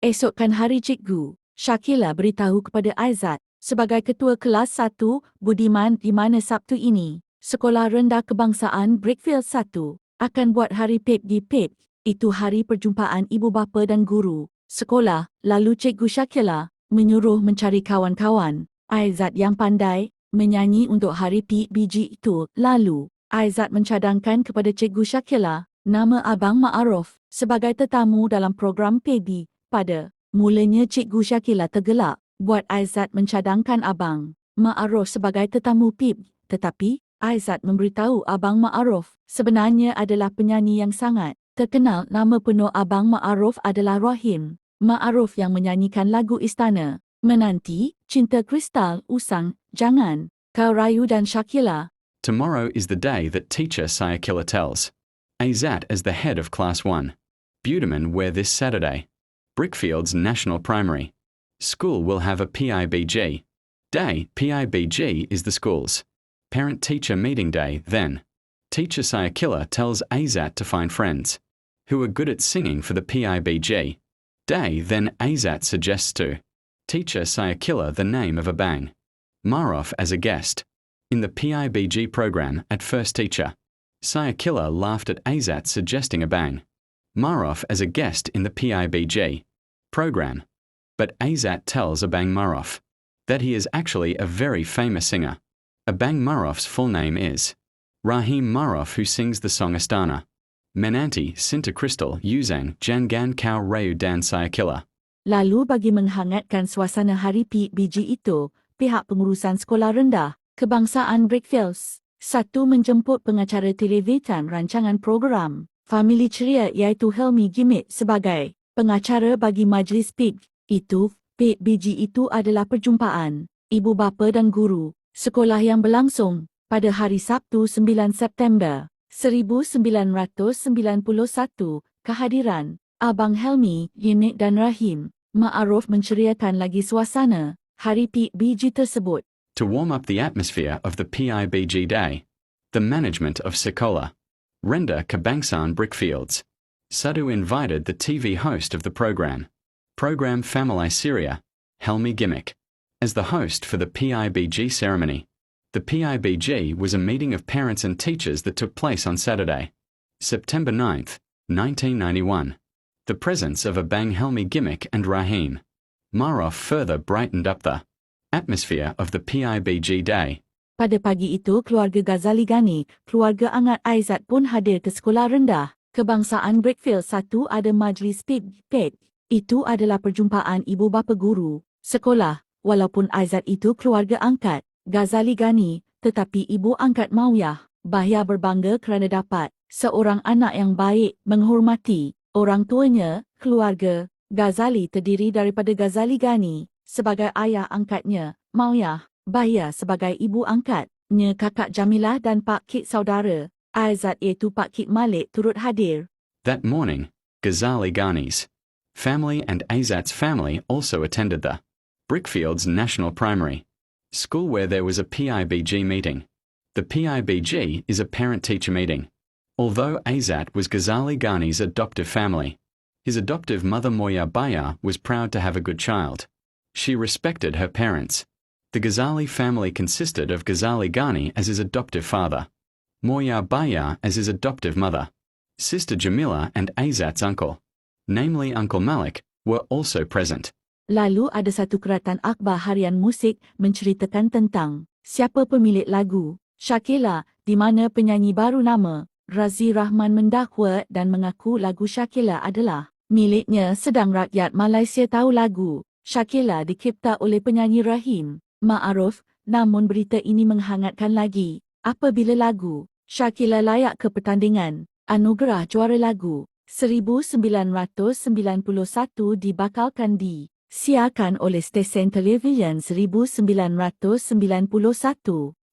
Esokkan hari cikgu, Shakila beritahu kepada Aizat, sebagai ketua kelas 1, Budiman di mana Sabtu ini, Sekolah Rendah Kebangsaan Brickfield 1, akan buat hari PEP di PEP, itu hari perjumpaan ibu bapa dan guru, sekolah. Lalu Cikgu Shakila menyuruh mencari kawan-kawan, Aizat yang pandai, menyanyi untuk hari PBG itu. Lalu, Aizat mencadangkan kepada Cikgu Shakila, nama Abang Ma'aruf, sebagai tetamu dalam program PB. Pada mulanya Cikgu Shakila tergelak buat Aizat mencadangkan Abang Ma'aruf sebagai tetamu PIB, tetapi Aizat memberitahu Abang Ma'aruf sebenarnya adalah penyanyi yang sangat terkenal. Nama penuh Abang Ma'aruf adalah Rahim Ma'aruf yang menyanyikan lagu Istana Menanti, Cinta Kristal, Usang, Jangan Kau Rayu dan Shakila. Tomorrow is the day that teacher Sayakila tells Aizat as the head of Class 1. Budiman where this Saturday. Brickfields National Primary School will have a PIBG day. PIBG is the school's parent-teacher meeting day. Then, teacher Sayakila tells Aizat to find friends who are good at singing for the PIBG day. Then Aizat suggests to teacher Sayakila the name of Abang Ma'aruf as a guest in the PIBG program. At first, teacher Sayakila laughed at Aizat suggesting Abang Ma'aruf as a guest in the PIBG program, but Aizat tells Abang Ma'aruf that he is actually a very famous singer. Abang Ma'aruf's full name is Rahim Ma'aruf, who sings the song Astana Menanti, Cinta Kristal, Usang, Jangan Kau Rayu dan Sayakila. Lalu bagi menghangatkan suasana hari PBG itu, pihak pengurusan Sekolah Rendah Kebangsaan Brickfields 1 menjemput pengacara television rancangan program Family Ceria iaitu Helmi Gimit sebagai pengacara bagi majlis PIB. PBG itu adalah perjumpaan ibu bapa dan guru sekolah yang berlangsung pada hari Sabtu 9 September 1991. Kehadiran Abang Helmi Gimit dan Rahim Ma'aruf menceriakan lagi suasana hari PBG tersebut. To warm up the atmosphere of the PIBG day, the management of Sekolah Rendah Kebangsaan Brickfields Sadu invited the TV host of the program Family Syria, Helmi Gimmick, as the host for the PIBG ceremony. The PIBG was a meeting of parents and teachers that took place on Saturday, September 9, 1991. The presence of Abang Helmi Gimmick and Rahim Ma'aruf further brightened up the atmosphere of the PIBG day. Pada pagi itu, keluarga Ghazali Ghani, keluarga Angat Aizat pun hadir ke Sekolah Rendah Kebangsaan Brickfield 1 ada majlis PIB. Itu adalah perjumpaan ibu bapa guru sekolah. Walaupun Aizat itu keluarga angkat Ghazali Ghani, tetapi ibu angkat Mauyah Bahya berbangga kerana dapat seorang anak yang baik, menghormati orang tuanya. Keluarga Ghazali terdiri daripada Ghazali Ghani sebagai ayah angkatnya, Mauyah Bahya sebagai ibu angkatnya, kakak Jamilah dan Pak Kit saudara Aizat iaitu Pak Kit Malik turut hadir. That morning, Ghazali Ghani's family and Aizat's family also attended the Brickfields National Primary School where there was a PIBG meeting. The PIBG is a parent-teacher meeting. Although Aizat was Ghazali Ghani's adoptive family, his adoptive mother Moya Bahya was proud to have a good child. She respected her parents. The Ghazali family consisted of Ghazali Ghani as his adoptive father, Moya Bahya as his adoptive mother, sister Jamila and Aizat's uncle, namely Uncle Malik, were also present. Lalu ada satu keratan akhbar harian musik menceritakan tentang siapa pemilik lagu Shakila, di mana penyanyi baru nama Razi Rahman mendakwa dan mengaku lagu Shakila adalah miliknya, sedang rakyat Malaysia tahu lagu Shakila dicipta oleh penyanyi Rahim Ma'aruf. Namun berita ini menghangatkan lagi apabila lagu Shakila layak ke pertandingan anugerah juara lagu 1991 dibakalkan disiarkan oleh stesen televisyen 1991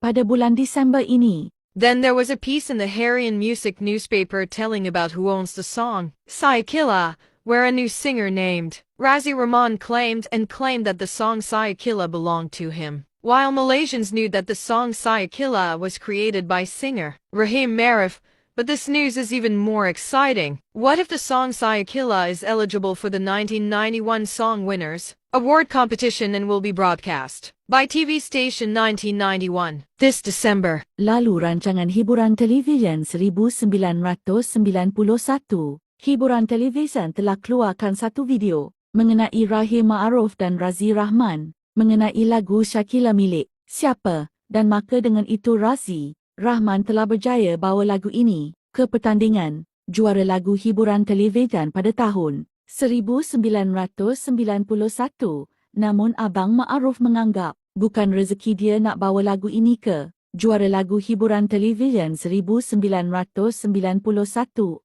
pada bulan Disember ini. Then there was a piece in the Harian Music newspaper telling about who owns the song, Sayakila, where a new singer named Razi Rahman claimed that the song Sayakila belonged to him, while Malaysians knew that the song Sayakila was created by singer Rahim Ma'aruf. But this news is even more exciting. What if the song Sayakila is eligible for the 1991 Song Winners Award competition and will be broadcast by TV station 1991 this December? Lalu rancangan hiburan televisyen 1991. Hiburan televisyen telah keluarkan satu video mengenai Rahim Ma'aruf dan Razi Rahman mengenai lagu Shakila milik siapa, dan maka dengan itu Razi Rahman telah berjaya bawa lagu ini ke pertandingan juara lagu hiburan televisyen pada tahun 1991. Namun Abang Ma'aruf menganggap bukan rezeki dia nak bawa lagu ini ke juara lagu hiburan televisyen 1991.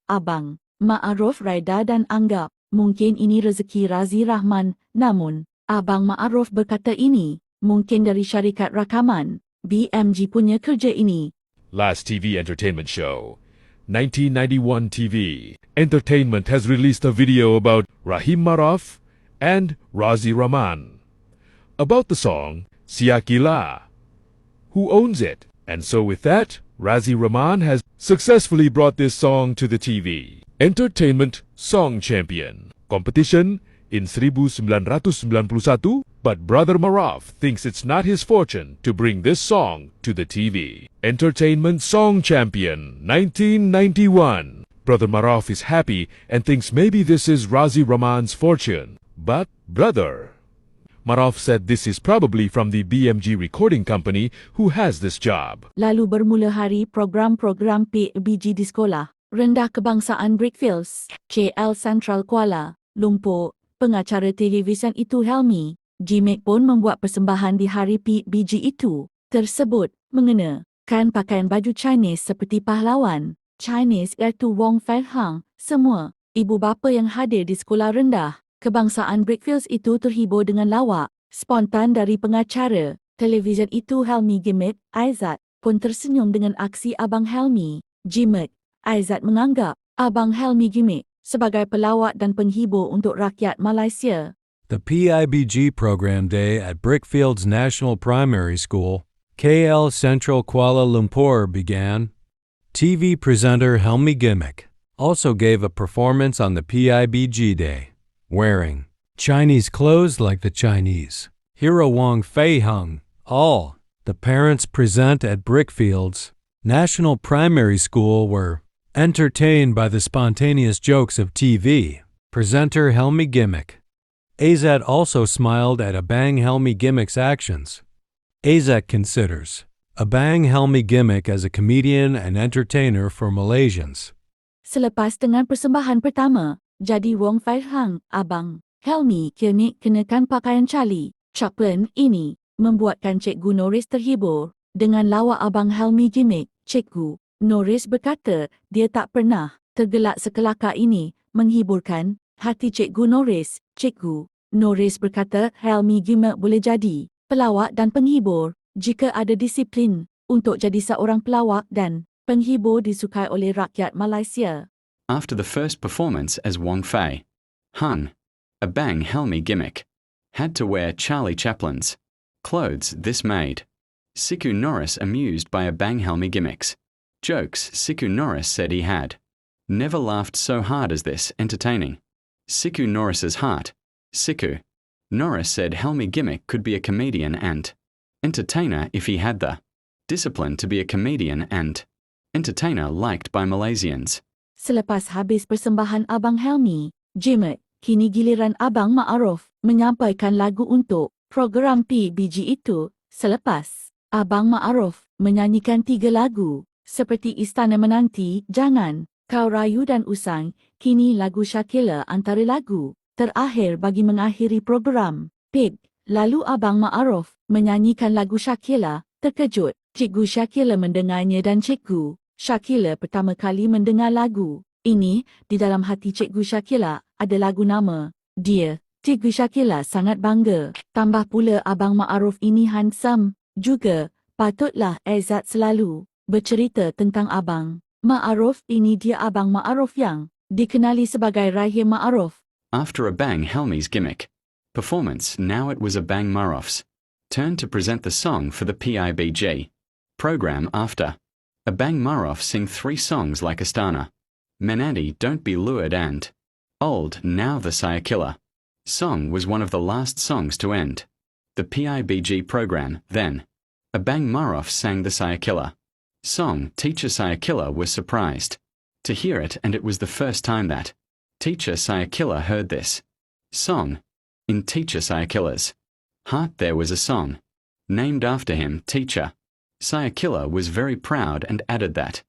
Abang Ma'aruf reda dan anggap mungkin ini rezeki Razi Rahman. Namun Abang Ma'aruf berkata ini mungkin dari syarikat rakaman BMG punya kerja ini. Last TV entertainment show, 1991 TV. Entertainment has released a video about Rahim Ma'aruf and Razi Rahman. About the song, Siakila. Who owns it? And so with that, Razi Rahman has successfully brought this song to the TV. Entertainment Song Champion. Competition in 1991, but Brother Ma'aruf thinks it's not his fortune to bring this song to the TV. Entertainment Song Champion 1991. Brother Ma'aruf is happy and thinks maybe this is Razi Rahman's fortune. But Brother Ma'aruf said this is probably from the BMG recording company who has this job. Lalu bermula hari program-program PBG di sekolah rendah kebangsaan Brickfields, KL Central Kuala Lumpur. Pengacara televisyen itu Helmi Gimmick pun membuat persembahan di hari PBG itu tersebut mengenakan pakaian baju Chinese seperti pahlawan Chinese iaitu Wong Fei Hang. Semua ibu bapa yang hadir di sekolah rendah kebangsaan Brickfields itu terhibur dengan lawak spontan dari pengacara televisyen itu Helmi Gimmick. Aizat pun tersenyum dengan aksi Abang Helmi Gimmick. Aizat menganggap Abang Helmi Gimmick sebagai pelawak dan penghibur untuk rakyat Malaysia. The PIBG Program Day at Brickfields National Primary School, KL Central Kuala Lumpur began. TV presenter Helmi Gimmick also gave a performance on the PIBG Day, wearing Chinese clothes like the Chinese. Hero Wong Fei Hung. All the parents present at Brickfields National Primary School were entertained by the spontaneous jokes of TV presenter Helmi Gimmick. Azat also smiled at Abang Helmi Gimmick's actions. Azat considers Abang Helmi Gimmick as a comedian and entertainer for Malaysians. Selepas dengan persembahan pertama, jadi Wong Fei Hang, Abang Helmi Gimmick kenakan pakaian cali. Chaplain ini membuatkan Cikgu Norris terhibur dengan lawak Abang Helmi Gimmick. Cikgu Norris berkata dia tak pernah tergelak sekelakar ini menghiburkan hati Cikgu Norris. Cikgu Norris berkata Helmi Gimmick boleh jadi pelawak dan penghibur jika ada disiplin untuk jadi seorang pelawak dan penghibur disukai oleh rakyat Malaysia. After the first performance as Wong Fei Hung, Abang Helmi Gimmick had to wear Charlie Chaplin's clothes. This made Siku Norris amused by Abang Helmi Gimmick's jokes. Siku Norris said he had never laughed so hard as this, entertaining Siku Norris's heart. Siku Norris said Helmi Gimmick could be a comedian and entertainer if he had the discipline to be a comedian and entertainer liked by Malaysians. Selepas habis persembahan Abang Helmi Gimmick, kini giliran Abang Ma'aruf menyampaikan lagu untuk program PBG itu. Selepas Abang Ma'aruf menyanyikan 3 lagu seperti Istana Menanti, Jangan, Kau Rayu dan Usang, kini lagu Shakila antara lagu terakhir bagi mengakhiri program PIB. Lalu Abang Ma'aruf menyanyikan lagu Shakila. Terkejut, Cikgu Shakila mendengarnya dan Cikgu Shakila pertama kali mendengar lagu ini. Di dalam hati Cikgu Shakila ada lagu nama dia. Cikgu Shakila sangat bangga. Tambah pula Abang Ma'aruf ini handsome juga. Patutlah Aizat selalu bercerita tentang Abang Ma'aruf ini. Dia Abang Ma'aruf yang dikenali sebagai Rahim Ma'aruf. After Abang Helmi's Gimmick performance, now it was Abang Ma'aruf's turn to present the song for the PIBG program. After Abang Marof sing 3 songs like Astana. Menanti, Don't Be Lured, and Old Now the Saya Killer song was one of the last songs to end the PIBG program. Then Abang Marof sang the Saya Killer song. Teacher Saya Killer was surprised to hear it, and it was the first time that Teacher Saya Killer heard this song. In Teacher Saya Killer's heart there was a song named after him. Teacher Saya Killer was very proud and added that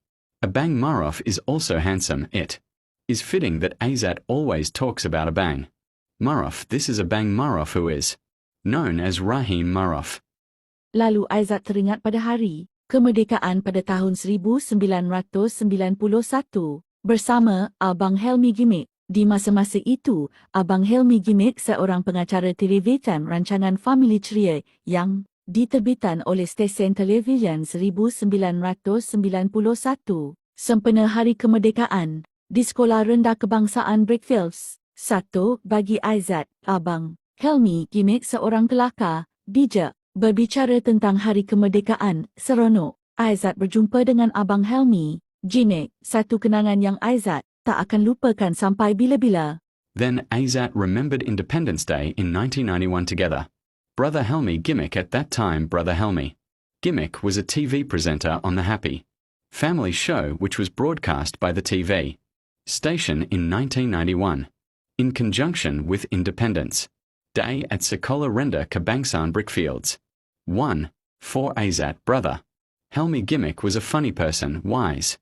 Abang Marof is also handsome. It is fitting that Azat always talks about Abang Marof. This is Abang Marof, who is known as Rahim Marof. Lalu Aizat teringat pada hari kemerdekaan pada tahun 1991 bersama Abang Helmi Gimmick. Di masa-masa itu, Abang Helmi Gimmick seorang pengacara television rancangan Family Ceria yang diterbitan oleh stesen televisyen 1991. Sempena Hari Kemerdekaan, di Sekolah Rendah Kebangsaan Brickfields, 1 bagi Aizat, Abang Helmi Gimmick seorang kelakar, bijak, berbicara tentang Hari Kemerdekaan, seronok. Aizat berjumpa dengan Abang Helmi Gimmick, satu kenangan yang Aizat tak akan lupakan sampai bila-bila. Then Azat remembered Independence Day in 1991 together. Brother Helmi Gimmick. At that time, Brother Helmi Gimmick was a TV presenter on the Happy Family show, which was broadcast by the TV station in 1991 in conjunction with Independence Day at Sekolah Rendah Kebangsaan Brickfields. 1. For Azat, Brother Helmi Gimmick was a funny person, wise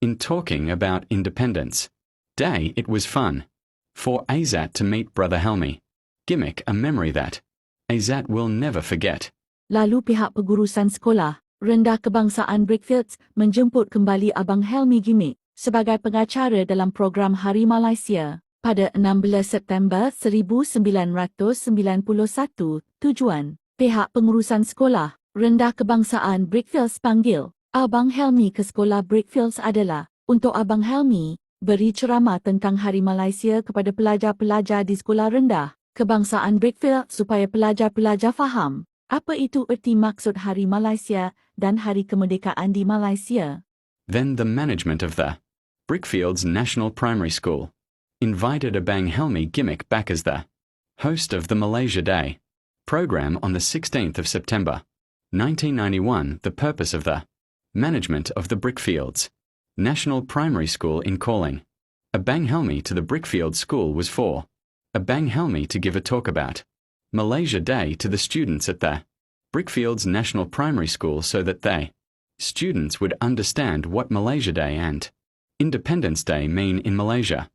in talking about Independence Day. It was fun for Azat to meet Brother Helmi Gimmick, a memory that Azat will never forget. Lalu pihak pengurusan Sekolah Rendah Kebangsaan Brickfields menjemput kembali Abang Helmi Gimmick sebagai pengacara dalam program Hari Malaysia pada 16 September 1991. Tujuan pihak pengurusan Sekolah Rendah Kebangsaan Brickfields panggil Abang Helmi ke Sekolah Brickfields adalah untuk Abang Helmi beri ceramah tentang Hari Malaysia kepada pelajar-pelajar di Sekolah Rendah Kebangsaan Brickfields supaya pelajar-pelajar faham apa itu erti maksud Hari Malaysia dan Hari Kemerdekaan di Malaysia. Then the management of the Brickfields National Primary School invited Abang Helmi Gimmick back as the host of the Malaysia Day program on the 16th of September 1991. The purpose of the management of the Brickfields National Primary School in calling Abang Helmi to the Brickfields School was for Abang Helmi to give a talk about Malaysia Day to the students at the Brickfields National Primary School so that they students would understand what Malaysia Day and Independence Day mean in Malaysia.